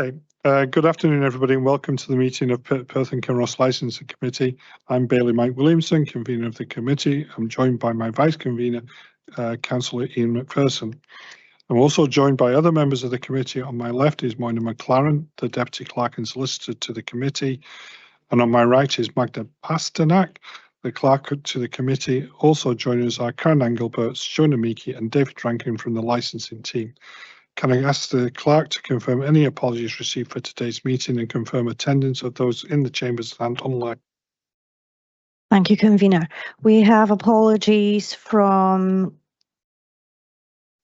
Okay. Good afternoon, everybody, and welcome to the meeting of Perth and Kinross Licensing Committee. I'm Bailey Mike Williamson, convener of the committee. I'm joined by my vice convener, Councillor Ian McPherson. I'm also joined by other members of the committee. On my left is Moyna McLaren, the Deputy Clerk and Solicitor to the committee. And on my right is Magda Pasternak, the Clerk to the committee. Also joining us are Karen Engelbert, Jonah Meeke and David Rankin from the licensing team. Can I ask the clerk to confirm any apologies received for today's meeting and confirm attendance of those in the chambers and online? Thank you, convener. We have apologies from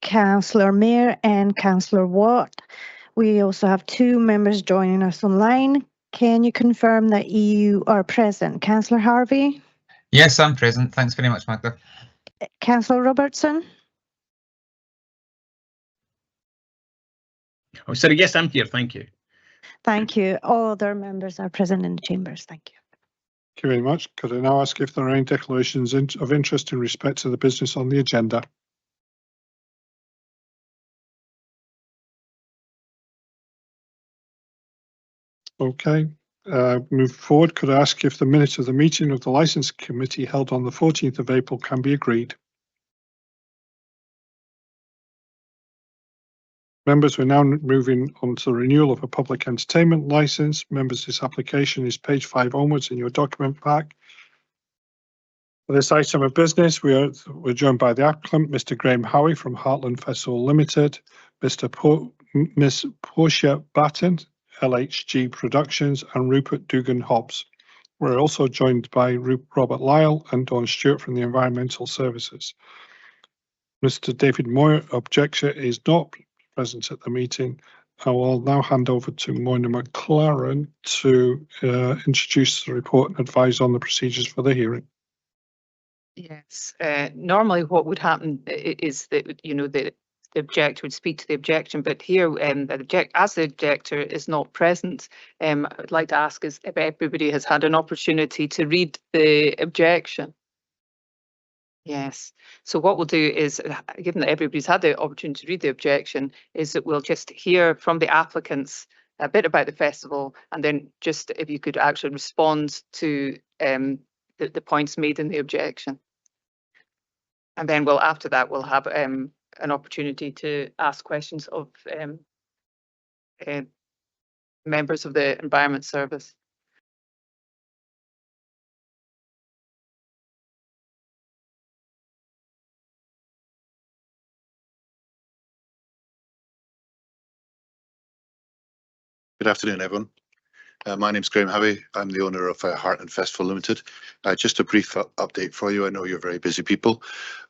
Councillor Mayer and Councillor Watt. We also have two members joining us online. Can you confirm that you are present? Councillor Harvey? Yes, I'm present. Thanks very much, Magda. Councillor Robertson? Oh, sorry, yes, I'm here. Thank you. Thank you. All other members are present in the chambers. Thank you. Thank you very much. Could I now ask if there are any declarations of interest in respect to the business on the agenda? Okay. Move forward. Could I ask if the minutes of the meeting of the Licensing Committee held on the 14th of April can be agreed? Members, we're now moving on to the renewal of a public entertainment licence. Members, this application is page 5 onwards in your document pack. For this item of business, we're joined by the applicant, Mr. Graham Howie from Heartland Festival Limited, Miss Portia Batten, LHG Productions, and Rupert Dugan Hobbs. We're also joined by Robert Lyle and Dawn Stewart from the Environmental Services. Mr. David Moyer, objector, is not present at the meeting. I will now hand over to Moyna McLaren to introduce the report and advise on the procedures for the hearing. Yes, normally what would happen is that, the objector would speak to the objection, but here, as the objector is not present, I'd like to ask if everybody has had an opportunity to read the objection. Yes. So what we'll do is, given that everybody's had the opportunity to read the objection, is that we'll just hear from the applicants a bit about the festival, and then just if you could actually respond to the points made in the objection. And then after that, we'll have an opportunity to ask questions of members of the Environment Service. Good afternoon, everyone. My name's Graham Howie. I'm the owner of Heartland Festival Limited. Just a brief update for you. I know you're very busy people.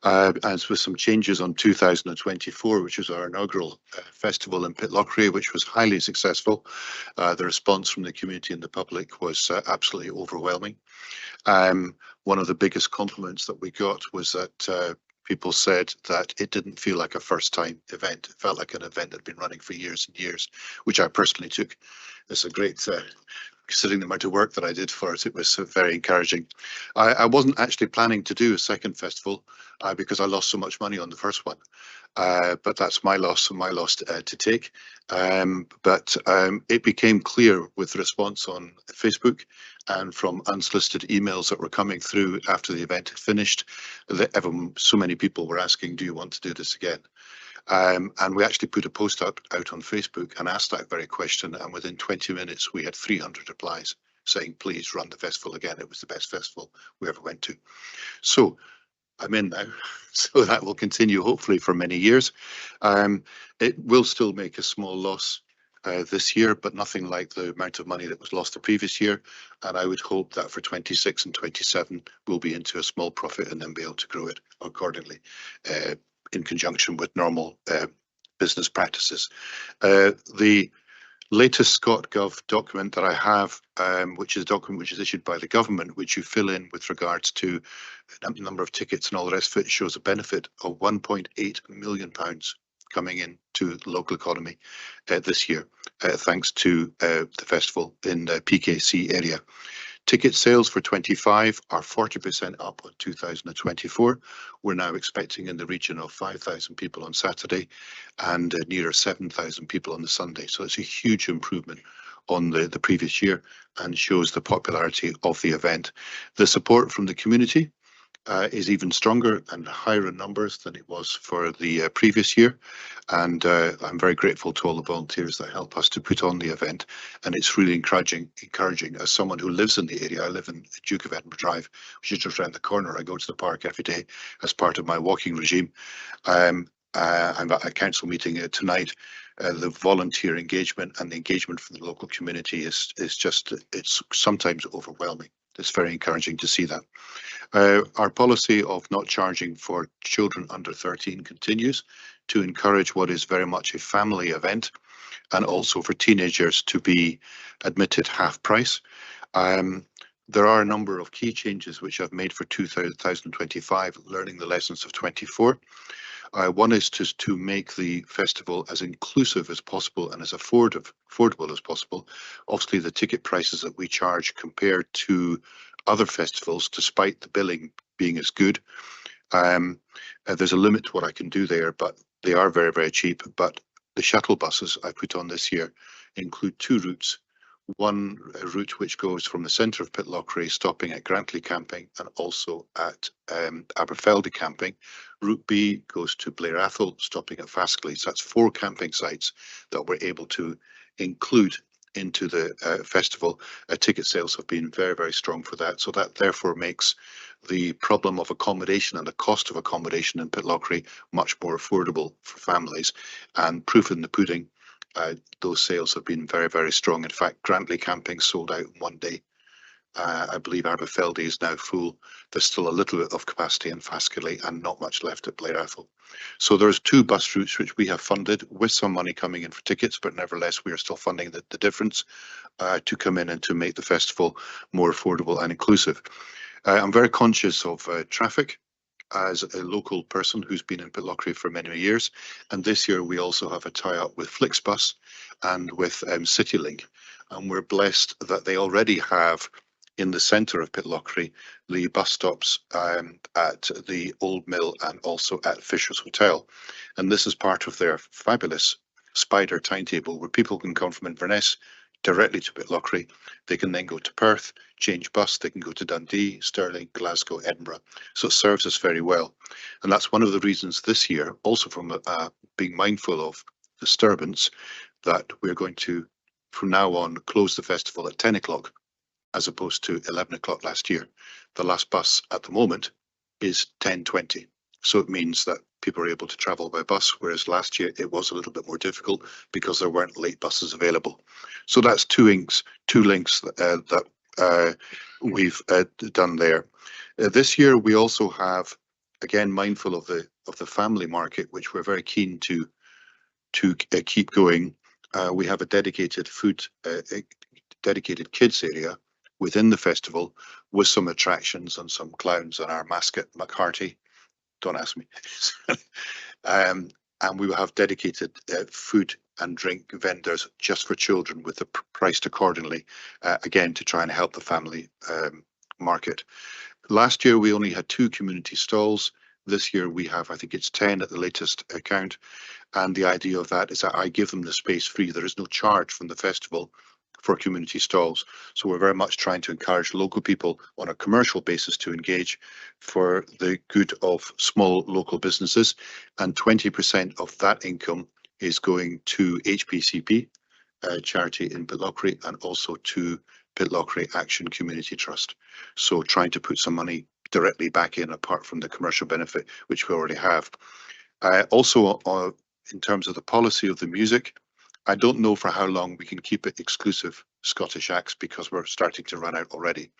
As with some changes on 2024, which was our inaugural festival in Pitlochry, which was highly successful. The response from the community and the public was absolutely overwhelming. One of the biggest compliments that we got was that people said that it didn't feel like a first-time event. It felt like an event that had been running for years and years, which I personally took. It's a great, considering the amount of work that I did for it, it was very encouraging. I wasn't actually planning to do a second festival because I lost so much money on the first one. But that's my loss and my loss to take. But it became clear with the response on Facebook and from unsolicited emails that were coming through after the event had finished that so many people were asking, do you want to do this again? And we actually put a post out on Facebook and asked that very question, and within 20 minutes we had 300 replies saying please run the festival again. It was the best festival we ever went to. So I'm in now, so that will continue hopefully for many years. It will still make a small loss this year, but nothing like the amount of money that was lost the previous year, and I would hope that for 26 and 27 we'll be into a small profit and then be able to grow it accordingly in conjunction with normal business practices. The latest ScotGov document that I have, which is a document which is issued by the government, which you fill in with regards to the number of tickets and all the rest of it, shows a benefit of £1.8 million coming in to the local economy this year, thanks to the festival in the PKC area. Ticket sales for 25 are 40% up on 2024. We're now expecting in the region of 5,000 people on Saturday and nearer 7,000 people on the Sunday. So it's a huge improvement on the previous year and shows the popularity of the event. The support from the community is even stronger and higher in numbers than it was for the previous year. And I'm very grateful to all the volunteers that help us to put on the event. And it's really encouraging as someone who lives in the area. I live in Duke of Edinburgh Drive, which is just around the corner. I go to the park every day as part of my walking regime. I'm at a council meeting tonight. The volunteer engagement and the engagement from the local community is just, it's sometimes overwhelming. It's very encouraging to see that. Our policy of not charging for children under 13 continues to encourage what is very much a family event, and also for teenagers to be admitted half price. There are a number of key changes which I've made for 2025, learning the lessons of 24. One is to make the festival as inclusive as possible and as affordable as possible. Obviously, the ticket prices that we charge compared to other festivals, despite the billing being as good, there's a limit to what I can do there, but they are very, very cheap. But the shuttle buses I put on this year include two routes. One route which goes from the centre of Pitlochry, stopping at Grantley Camping and also at Aberfeldy Camping. Route B goes to Blair Athol, stopping at Faskley. So that's 4 camping sites that we're able to include into the festival. Ticket sales have been very, very strong for that. So that therefore makes the problem of accommodation and the cost of accommodation in Pitlochry much more affordable for families. And proof in the pudding, those sales have been very, very strong. In fact, Grantley Camping sold out in one day. I believe Aberfeldy is now full. There's still a little bit of capacity in Faskley and not much left at Blair Athol. So there's 2 bus routes which we have funded with some money coming in for tickets, but nevertheless we are still funding the difference to come in and to make the festival more affordable and inclusive. I'm very conscious of traffic as a local person who's been in Pitlochry for many years, and this year we also have a tie-up with Flixbus and with CityLink, and we're blessed that they already have in the centre of Pitlochry the bus stops at the Old Mill and also at Fisher's Hotel, and this is part of their fabulous spider timetable where people can come from Inverness directly to Pitlochry. They can then go to Perth, change bus, they can go to Dundee, Stirling, Glasgow, Edinburgh. So it serves us very well. And that's one of the reasons this year, also from being mindful of disturbance, that we're going to, from now on, close the festival at 10 o'clock as opposed to 11 o'clock last year. The last bus at the moment is 10:20. So it means that people are able to travel by bus, whereas last year it was a little bit more difficult because there weren't late buses available. So that's two links that we've done there. This year we also have, again, mindful of the family market, which we're very keen to keep going. We have a dedicated dedicated kids area within the festival with some attractions and some clowns and our mascot McCarty. Don't ask me. And we will have dedicated food and drink vendors just for children with the priced accordingly, again, to try and help the family market. Last year, we only had 2 community stalls. This year, we have, I think it's 10 at the latest count. And the idea of that is that I give them the space free. There is no charge from the festival for community stalls. So we're very much trying to encourage local people on a commercial basis to engage for the good of small local businesses. And 20% of that income is going to HPCP, charity in Pitlochry, and also to Pitlochry Action Community Trust. So trying to put some money directly back in apart from the commercial benefit, which we already have. Also, in terms of the policy of the music, I don't know for how long we can keep it exclusive Scottish acts because we're starting to run out already,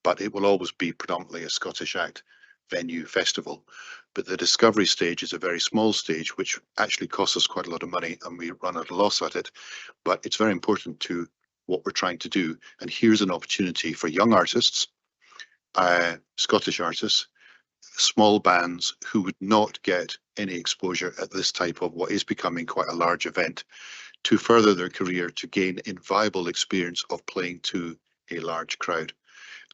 but it will always be predominantly a Scottish act venue festival. But the discovery stage is a very small stage, which actually costs us quite a lot of money and we run at a loss at it. But it's very important to what we're trying to do. And here's an opportunity for young artists, Scottish artists, small bands who would not get any exposure at this type of what is becoming quite a large event, to further their career, to gain invaluable experience of playing to a large crowd.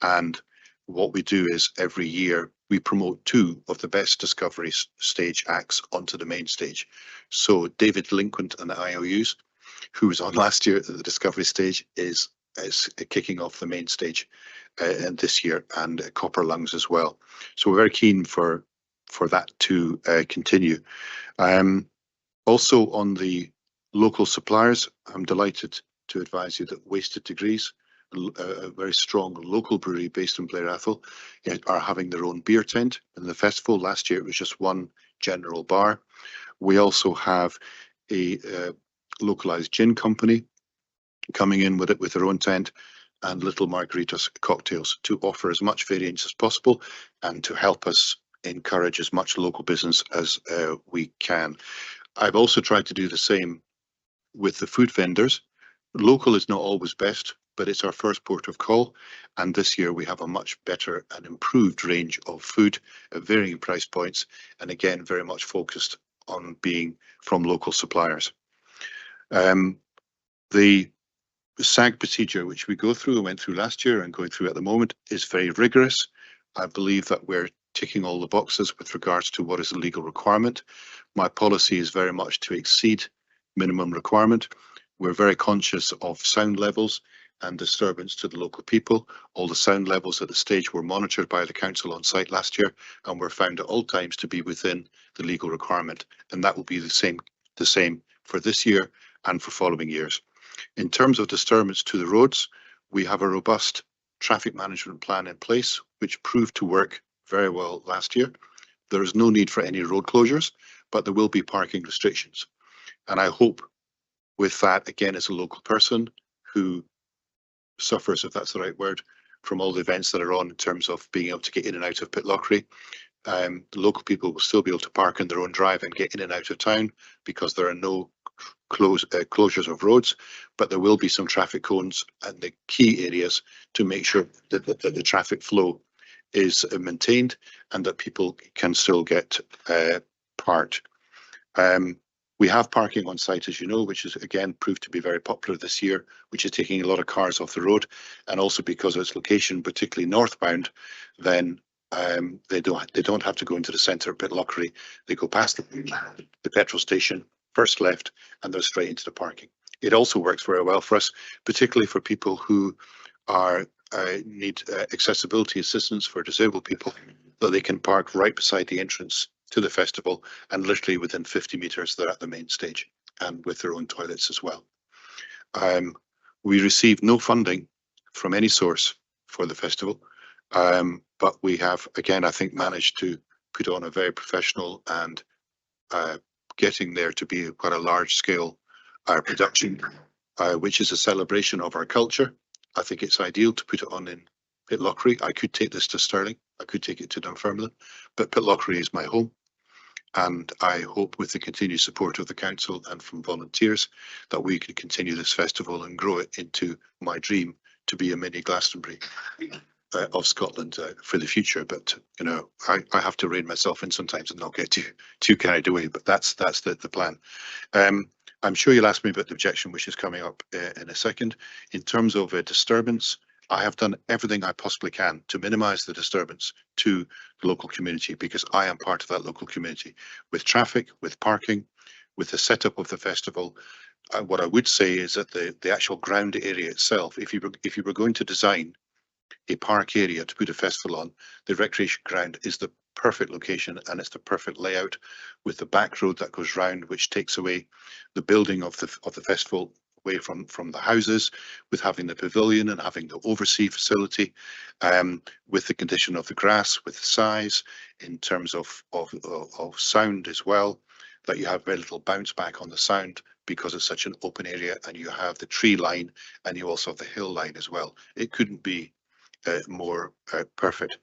And what we do is every year we promote 2 of the best Discovery stage acts onto the main stage. So David Linquent and the IOUs, who was on last year at the Discovery stage, is kicking off the main stage and this year, and Copper Lungs as well. So we're very keen for that to continue. Also on the local suppliers, I'm delighted to advise you that Wasted Degrees, a very strong local brewery based in Blair Athol, are having their own beer tent in the festival. Last year it was just one general bar. We also have a localized gin company coming in with their own tent, and Little Margaritas cocktails, to offer as much variance as possible and to help us encourage as much local business as we can. I've also tried to do the same with the food vendors. Local is not always best, but it's our first port of call, and this year we have a much better and improved range of food at varying price points, and again very much focused on being from local suppliers. The SAG procedure, which we go through and went through last year and going through at the moment, is very rigorous. I believe that we're ticking all the boxes with regards to what is a legal requirement. My policy is very much to exceed minimum requirement. We're very conscious of sound levels and disturbance to the local people. All the sound levels at the stage were monitored by the council on site last year and were found at all times to be within the legal requirement, and that will be the same for this year and for following years. In terms of disturbance to the roads, we have a robust traffic management plan in place, which proved to work very well last year. There is no need for any road closures, but there will be parking restrictions. And I hope with that, again, as a local person who suffers, if that's the right word, from all the events that are on in terms of being able to get in and out of Pitlochry, the local people will still be able to park in their own drive and get in and out of town because there are no closures of roads, but there will be some traffic cones and the key areas to make sure that the traffic flow is maintained and that people can still get parked. We have parking on site, as you know, which is again proved to be very popular this year, which is taking a lot of cars off the road, and also because of its location, particularly northbound, then they don't have to go into the centre of Pitlochry. They go past the petrol station, first left, and they're straight into the parking. It also works very well for us, particularly for people who need accessibility assistance for disabled people, that they can park right beside the entrance to the festival, and literally within 50 metres they're at the main stage and with their own toilets as well. We receive no funding from any source for the festival, but we have, again, I think, managed to put on a very professional and getting there to be quite a large scale production, which is a celebration of our culture. I think it's ideal to put it on in Pitlochry. I could take this to Stirling, I could take it to Dunfermline, but Pitlochry is my home. And I hope with the continued support of the council and from volunteers that we can continue this festival and grow it into my dream to be a mini Glastonbury of Scotland for the future. But, you know, I have to rein myself in sometimes and not get too carried away, but that's the plan. I'm sure you'll ask me about the objection, which is coming up in a second. In terms of a disturbance, I have done everything I possibly can to minimise the disturbance to the local community, because I am part of that local community, with traffic, with parking, with the setup of the festival. What I would say is that the actual ground area itself, if you were going to design a park area to put a festival on, the recreation ground is the perfect location, and it's the perfect layout, with the back road that goes round, which takes away the building of the festival away from the houses, with having the pavilion and having the oversea facility, with the condition of the grass, with the size, in terms of sound as well, that you have very little bounce back on the sound because it's such an open area, and you have the tree line and you also have the hill line as well. It couldn't be more perfect.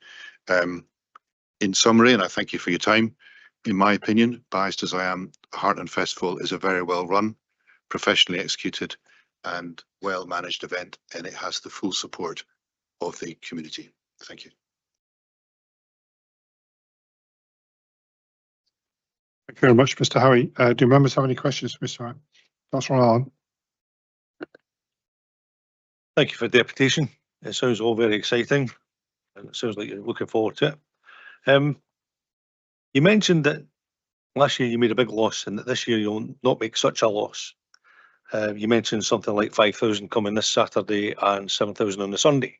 In summary, and I thank you for your time, in my opinion, biased as I am, Heartland Festival is a very well run, professionally executed and well managed event, and it has the full support of the community. Thank you. Thank you very much, Mr. Howie. Do members have any questions, Mr. Councillor Allen? Thank you for the deputation. It sounds all very exciting. and it sounds like you're looking forward to it. You mentioned that last year you made a big loss and that this year you'll not make such a loss. You mentioned something like 5,000 coming this Saturday and 7,000 on the Sunday.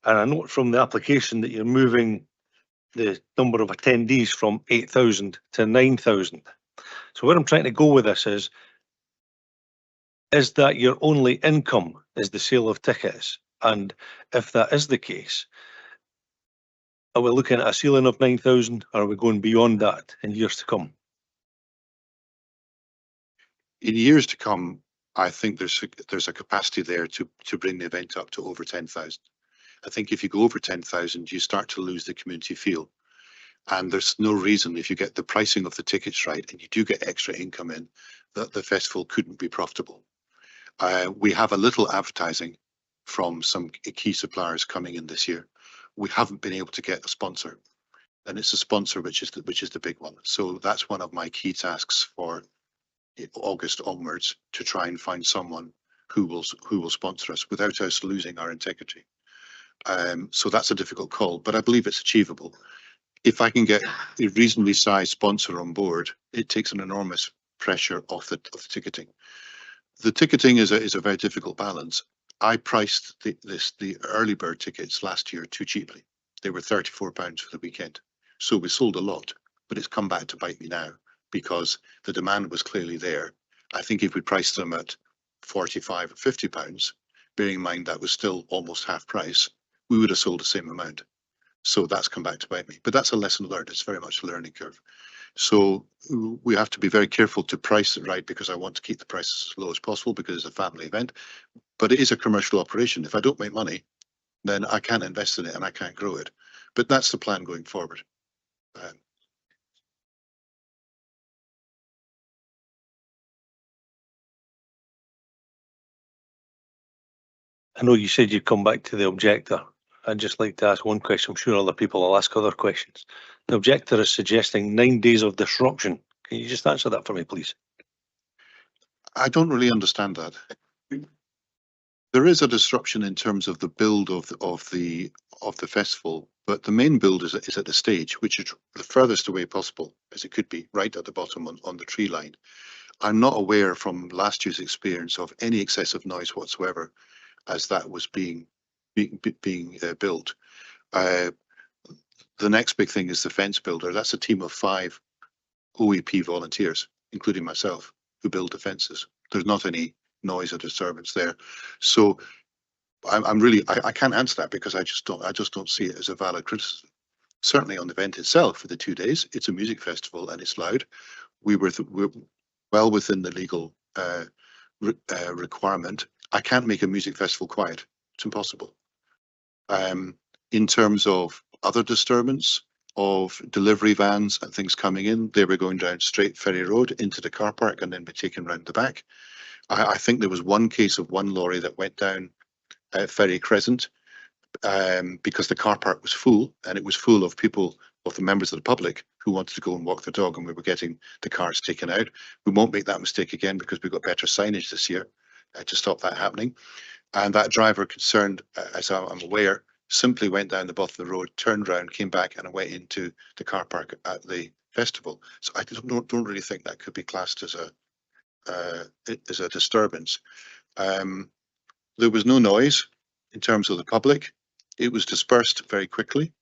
And I note from the application that you're moving the number of attendees from 8,000 to 9,000. So where I'm trying to go with this is that your only income is the sale of tickets? And if that is the case, are we looking at a ceiling of 9,000 or are we going beyond that in years to come? In years to come, I think there's a capacity there to bring the event up to over 10,000. I think if you go over 10,000, you start to lose the community feel. And there's no reason, if you get the pricing of the tickets right and you do get extra income in, that the festival couldn't be profitable. We have a little advertising from some key suppliers coming in this year. We haven't been able to get a sponsor, and it's a sponsor which is the big one. So that's one of my key tasks for August onwards, to try and find someone who will sponsor us without us losing our integrity. So that's a difficult call, but I believe it's achievable. If I can get a reasonably sized sponsor on board, it takes an enormous pressure off the ticketing. The ticketing is a very difficult balance. I priced the early bird tickets last year too cheaply. They were £34 for the weekend. So we sold a lot, but it's come back to bite me now because the demand was clearly there. I think if we priced them at £45 or £50, bearing in mind that was still almost half price, we would have sold the same amount. So that's come back to bite me. But that's a lesson learned. It's very much a learning curve. So we have to be very careful to price it right, because I want to keep the prices as low as possible because it's a family event. But it is a commercial operation. If I don't make money, then I can't invest in it and I can't grow it. But that's the plan going forward. I know you said you'd come back to the objector. I'd just like to ask one question. I'm sure other people will ask other questions. The objector is suggesting 9 days of disruption. Can you just answer that for me, please? I don't really understand that. There is a disruption in terms of the build of the festival, but the main build is at the stage, which is the furthest away possible as it could be, right at the bottom on the tree line. I'm not aware from last year's experience of any excessive noise whatsoever as that was being built. The next big thing is the fence builder. That's a team of 5 OEP volunteers, including myself, who build the fences. There's not any noise or disturbance there. So I can't answer that because I just don't see it as a valid criticism. Certainly on the event itself for the 2 days, it's a music festival and it's loud. We're well within the legal requirement. I can't make a music festival quiet. It's impossible. In terms of other disturbance of delivery vans and things coming in, they were going down straight Ferry Road into the car park and then be taken round the back. I think there was one case of one lorry that went down Ferry Crescent because the car park was full, and it was full of people, of the members of the public who wanted to go and walk their dog, and we were getting the cars taken out. We won't make that mistake again because we've got better signage this year to stop that happening. And that driver concerned, as I'm aware, simply went down the bottom of the road, turned around, came back and went into the car park at the festival. So I don't really think that could be classed as a disturbance. There was no noise in terms of the public. It was dispersed very quickly.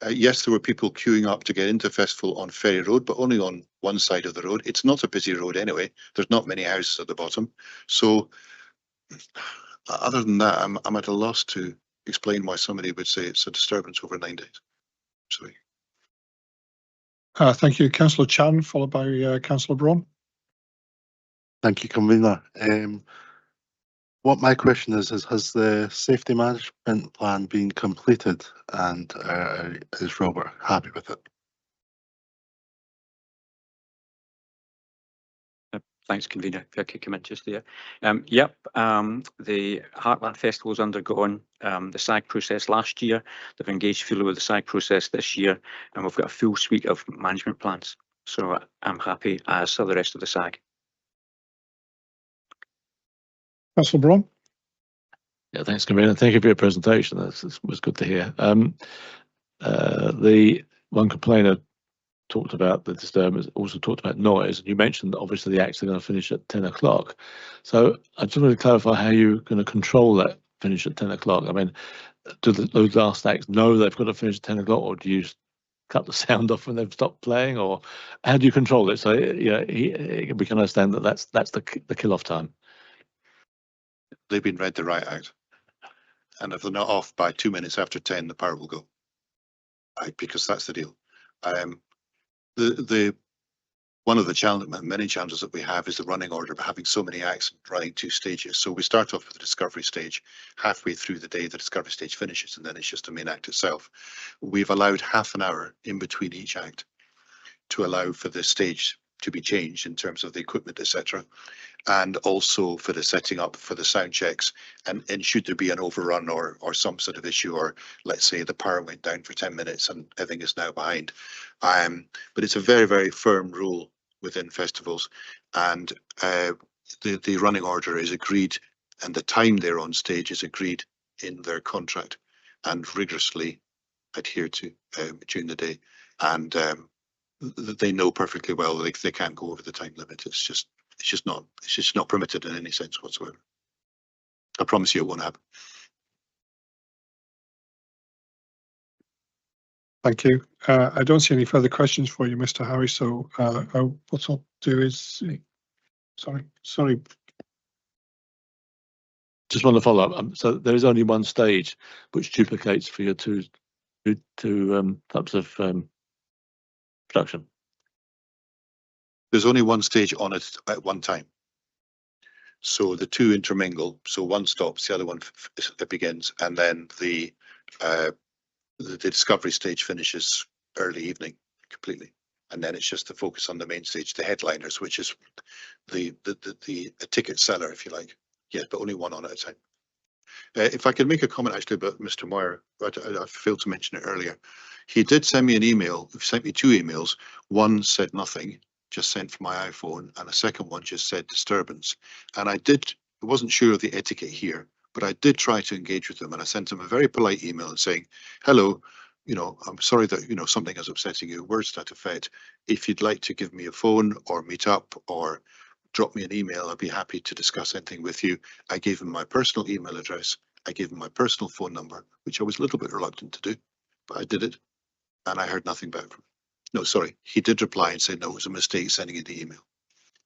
Yes, there were people queuing up to get into the festival on Ferry Road, but only on one side of the road. It's not a busy road anyway. There's not many houses at the bottom. So other than that, I'm at a loss to explain why somebody would say it's a disturbance over 9 days. Sorry. Thank you, Councillor Chan, followed by Councillor Braun. Thank you, Convener. What my question is has the safety management plan been completed, and is Robert happy with it? Thanks, Convener. If I could come in just there. Yep, the Heartland Festival's undergone the SAG process last year. They've engaged fully with the SAG process this year, and we've got a full suite of management plans. So I'm happy, as are the rest of the SAG. Councillor Braun. Yeah, thanks, Convener. Thank you for your presentation. That was good to hear. The one complainer talked about the disturbance, also talked about noise. You mentioned that obviously the acts are going to finish at 10 o'clock. So I just want to clarify how you're going to control that finish at 10 o'clock. I mean, do those last acts know they've got to finish at 10 o'clock, or do you cut the sound off when they've stopped playing, or how do you control it? So we can understand that that's the kill-off time. They've been read the right act. And if they're not off by 2 minutes after 10, the power will go. Because that's the deal. One of the many challenges that we have is the running order of having so many acts running 2 stages. So we start off with the discovery stage. Halfway through the day, the discovery stage finishes, and then it's just the main act itself. We've allowed half an hour in between each act to allow for the stage to be changed in terms of the equipment, etc. And also for the setting up for the sound checks. And should there be an overrun or some sort of issue, or let's say the power went down for 10 minutes and everything is now behind. But it's a very, very firm rule within festivals, and the running order is agreed, and the time they're on stage is agreed in their contract and rigorously adhered to during the day. And they know perfectly well they can't go over the time limit. It's just not permitted in any sense whatsoever. I promise you it won't happen. Thank you. I don't see any further questions for you, Mr. Howie. So what I'll do is, sorry. Just want to follow up. So there is only one stage which duplicates for your two types of production. There's only one stage on it at one time. So the two intermingle. So one stops, the other one begins, and then the discovery stage finishes early evening completely. And then it's just the focus on the main stage, the headliners, which is the ticket seller, if you like. Yes, but only one on at a time. If I could make a comment actually about Mr. Moyer, but I failed to mention it earlier. He did send me an email. He sent me 2 emails. One said nothing, just sent from my iPhone, and a second one just said disturbance. And I wasn't sure of the etiquette here, but I did try to engage with him, and I sent him a very polite email and saying, hello, I'm sorry that, something is upsetting you, words to that effect. If you'd like to give me a phone or meet up or drop me an email, I'd be happy to discuss anything with you. I gave him my personal email address. I gave him my personal phone number, which I was a little bit reluctant to do, but I did it, and I heard nothing back from him. No, sorry, he did reply and say, no, it was a mistake sending you the email.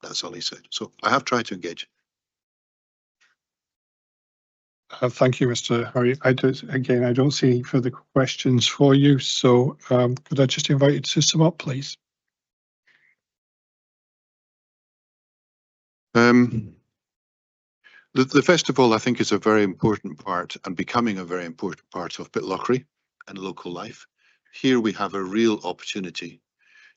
That's all he said. So I have tried to engage. Thank you, Mr. Howie. I don't see any further questions for you. So could I just invite you to sum up, please? The festival, I think, is a very important part and becoming a very important part of Pitlochry and local life. Here we have a real opportunity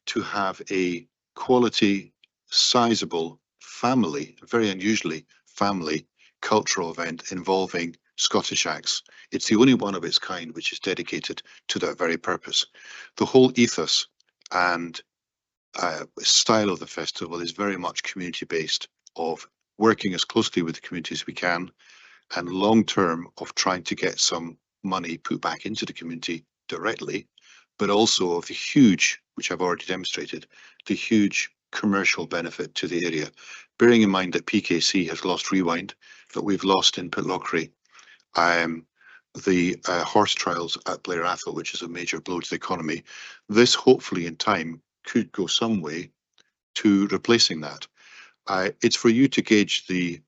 to have a quality, sizable family, very unusually family cultural event involving Scottish acts. It's the only one of its kind which is dedicated to that very purpose. The whole ethos and style of the festival is very much community-based, of working as closely with the community as we can, and long-term of trying to get some money put back into the community directly, but also of the huge, which I've already demonstrated, the huge commercial benefit to the area. Bearing in mind that PKC has lost Rewind, that we've lost in Pitlochry, the horse trials at Blair Atholl, which is a major blow to the economy. This hopefully in time could go some way to replacing that. It's for you to gauge the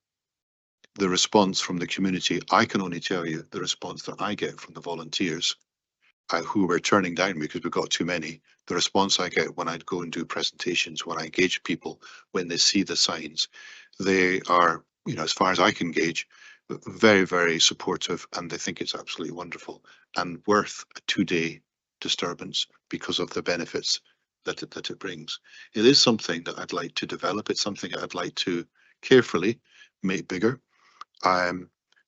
response from the community. I can only tell you the response that I get from the volunteers who we're turning down because we've got too many. The response I get when I go and do presentations, when I engage people, when they see the signs, they are, as far as I can gauge, very, very supportive, and they think it's absolutely wonderful and worth a 2-day disturbance because of the benefits that it brings. It is something that I'd like to develop. It's something I'd like to carefully make bigger.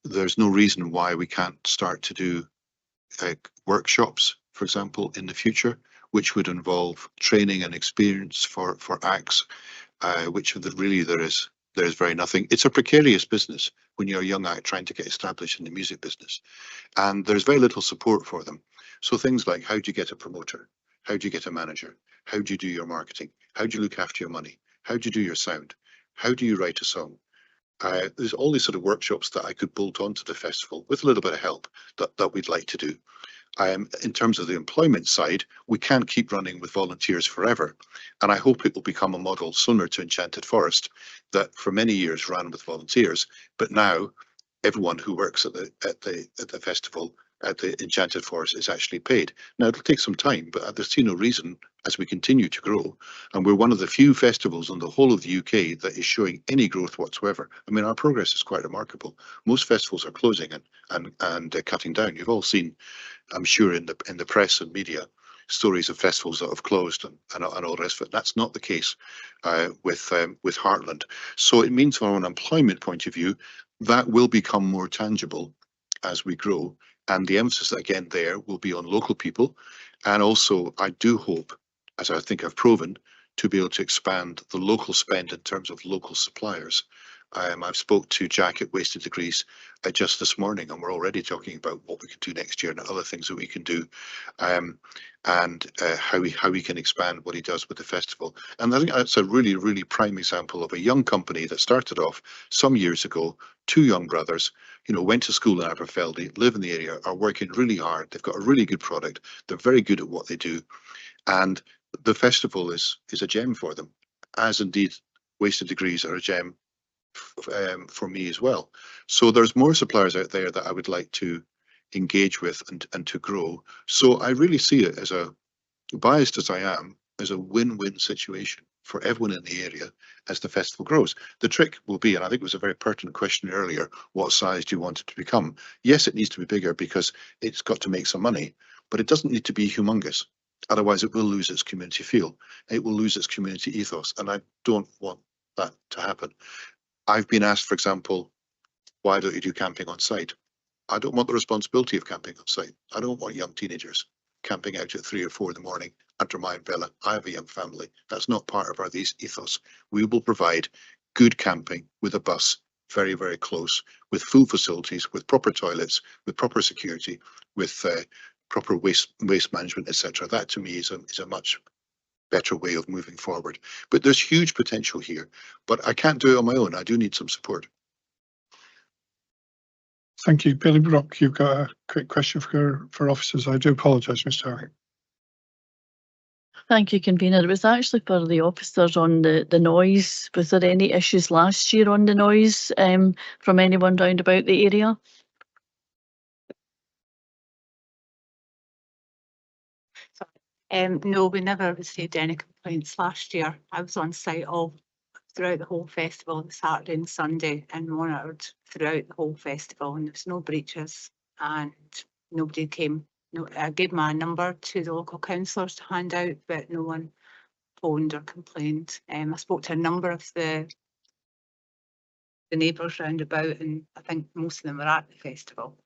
There's no reason why we can't start to do workshops, for example, in the future, which would involve training and experience for acts, which really there is There is very nothing. It's a precarious business when you're a young act trying to get established in the music business, and there's very little support for them. So things like, how do you get a promoter? How do you get a manager? How do you do your marketing? How do you look after your money? How do you do your sound? How do you write a song? There's all these sort of workshops that I could bolt onto the festival with a little bit of help that we'd like to do. In terms of the employment side, we can't keep running with volunteers forever. And I hope it will become a model similar to Enchanted Forest that for many years ran with volunteers, but now everyone who works at the festival at the Enchanted Forest is actually paid. Now it'll take some time, but I see no reason as we continue to grow, and we're one of the few festivals in the whole of the UK that is showing any growth whatsoever. I mean, our progress is quite remarkable. Most festivals are closing and cutting down. You've all seen, I'm sure, in the press and media, stories of festivals that have closed and all the rest of it. That's not the case with Heartland. So it means from an employment point of view, that will become more tangible as we grow. And the emphasis again there will be on local people. And also, I do hope, as I think I've proven, to be able to expand the local spend in terms of local suppliers. I've spoke to Jack at Wasted Degrees just this morning, and we're already talking about what we can do next year and other things that we can do, and how we can expand what he does with the festival. And I think that's a really, really prime example of a young company that started off some years ago. Two young brothers, went to school in Aberfeldy, live in the area, are working really hard. They've got a really good product. They're very good at what they do, and the festival is a gem for them, as indeed Wasted Degrees are a gem for me as well. So there's more suppliers out there that I would like to engage with and to grow. So I really see it as a, biased as I am, as a win-win situation for everyone in the area as the festival grows. The trick will be, and I think it was a very pertinent question earlier, what size do you want it to become? Yes, it needs to be bigger because it's got to make some money, but it doesn't need to be humongous. Otherwise, it will lose its community feel. It will lose its community ethos, and I don't want that to happen. I've been asked, for example, why don't you do camping on site? I don't want the responsibility of camping on site. I don't want young teenagers camping out at 3 or 4 in the morning under my umbrella. I have a young family. That's not part of our ethos. We will provide good camping with a bus very, very close, with full facilities, with proper toilets, with proper security, with proper waste management, etc. That to me is a much better way of moving forward. But there's huge potential here, but I can't do it on my own. I do need some support. Thank you. Billy Brock, you've got a quick question for officers. I do apologise, Mr. Harry. Thank you, convener. It was actually for the officers on the noise. Was there any issues last year on the noise from anyone round about the area? No, we never received any complaints last year. I was on site all throughout the whole festival, Saturday and Sunday, and monitored throughout the whole festival, and there was no breaches and nobody came. No, I gave my number to the local councillors to hand out, but no one phoned or complained. I spoke to a number of the neighbours round about, and I think most of them were at the festival.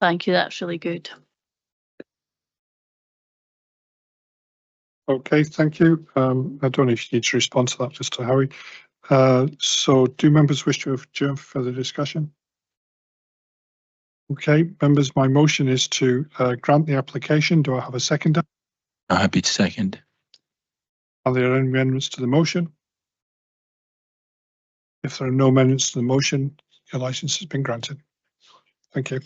Thank you, that's really good. Okay, thank you. I don't know if you need to respond to that, Mr. Howie. So do members wish to adjourn for further discussion? Okay, members, my motion is to grant the application. Do I have a seconder? I'm happy to second. Are there any amendments to the motion? If there are no amendments to the motion, your license has been granted. Thank you.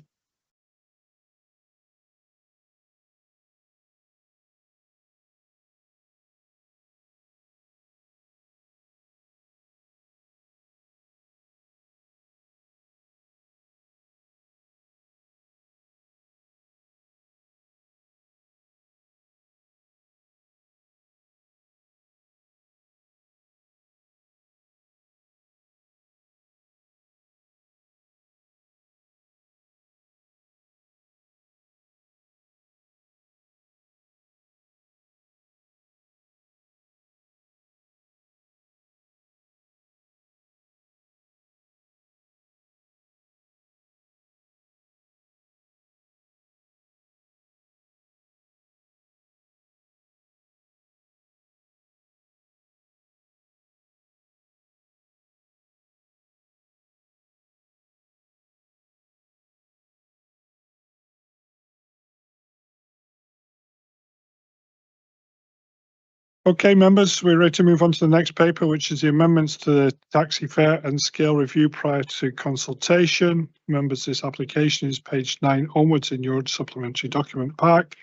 Okay, members, we're ready to move on to the next paper, which is the amendments to the taxi fare and scale review prior to consultation. Members, this application is page 9 onwards in your supplementary document pack.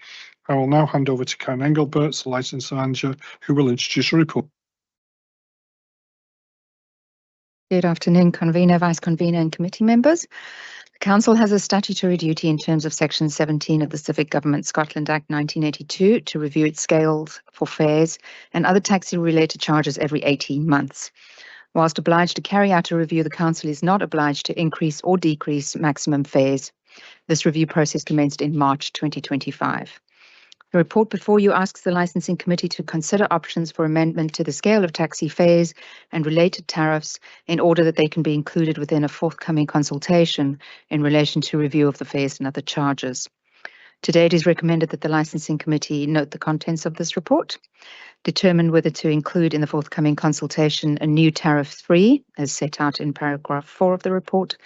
I will now hand over to Karen Engelbert, the licence manager, who will introduce a report. Good afternoon, convener, vice convener and committee members. The council has a statutory duty in terms of section 17 of the Civic Government Scotland Act 1982 to review its scales for fares and other taxi related charges every 18 months. Whilst obliged to carry out a review, the council is not obliged to increase or decrease maximum fares. This review process commenced in March 2025. The report before you asks the licensing committee to consider options for amendment to the scale of taxi fares and related tariffs in order that they can be included within a forthcoming consultation in relation to review of the fares and other charges. Today, it is recommended that the licensing committee note the contents of this report, determine whether to include in the forthcoming consultation a new tariff 3, as set out in paragraph 4 of the report,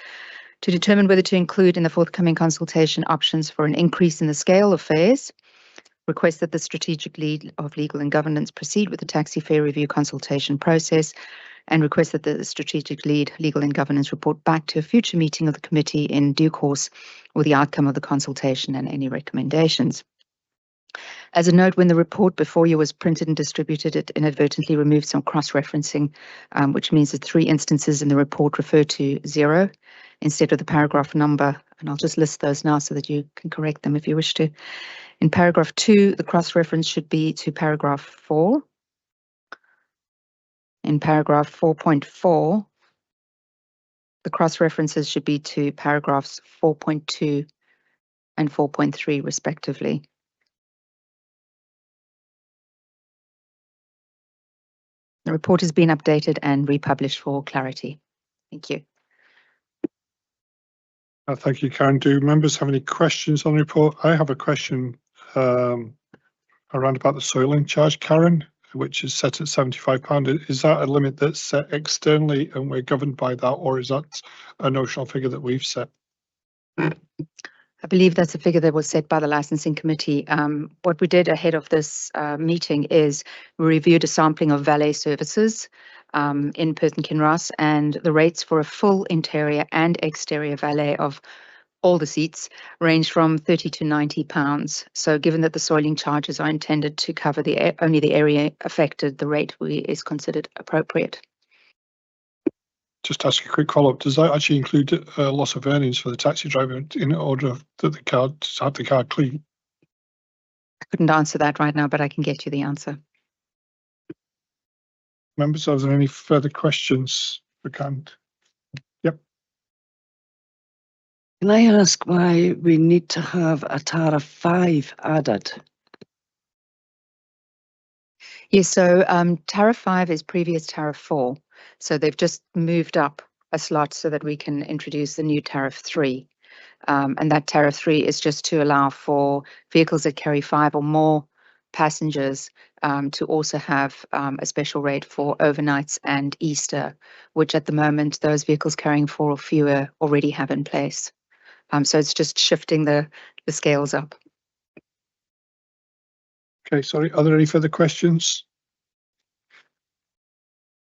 to determine whether to include in the forthcoming consultation options for an increase in the scale of fares, request that the strategic lead of legal and governance proceed with the taxi fare review consultation process, and request that the strategic lead legal and governance report back to a future meeting of the committee in due course with the outcome of the consultation and any recommendations. As a note, when the report before you was printed and distributed, it inadvertently removed some cross-referencing, which means that 3 instances in the report refer to 0 instead of the paragraph number, and I'll just list those now so that you can correct them if you wish to. In paragraph 2, the cross-reference should be to paragraph 4. In paragraph 4.4, the cross-references should be to paragraphs 4.2 and 4.3 respectively. The report has been updated and republished for clarity. Thank you. Thank you, Karen. Do members have any questions on the report? I have a question around about the soiling charge, Karen, which is set at £75. Is that a limit that's set externally and we're governed by that, or is that a notional figure that we've set? I believe that's a figure that was set by the licensing committee. What we did ahead of this meeting is we reviewed a sampling of valet services in Perth and Kinross, and the rates for a full interior and exterior valet of all the seats range from £30 to £90. So given that the soiling charges are intended to cover only the area affected, the rate is considered appropriate. Just ask a quick follow-up. Does that actually include loss of earnings for the taxi driver in order that the car to have the car clean? I couldn't answer that right now, but I can get you the answer. Members, are there any further questions for Karen? Yep. Can I ask why we need to have a tariff 5 added? Yes, so tariff 5 is previous tariff 4. So they've just moved up a slot so that we can introduce the new tariff 3. And that tariff 3 is just to allow for vehicles that carry 5 or more passengers to also have a special rate for overnights and Easter, which at the moment those vehicles carrying 4 or fewer already have in place. So it's just shifting the scales up. Okay, sorry. Are there any further questions?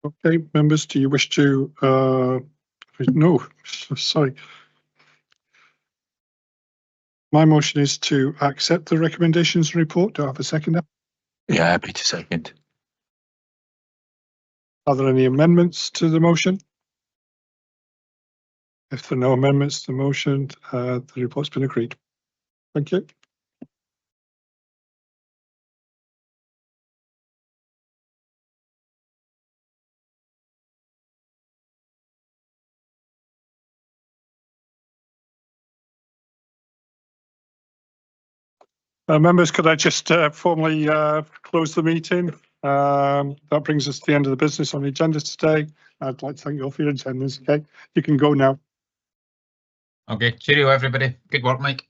Okay, members, do you wish to? No, sorry. My motion is to accept the recommendations report. Do I have a second? Yeah, happy to second. Are there any amendments to the motion? If there are no amendments to the motion, the report's been agreed. Thank you. Members, could I just formally close the meeting? That brings us to the end of the business on the agenda today. I'd like to thank you all for your attendance. Okay, you can go now. Okay, cheerio everybody. Good work, Mike.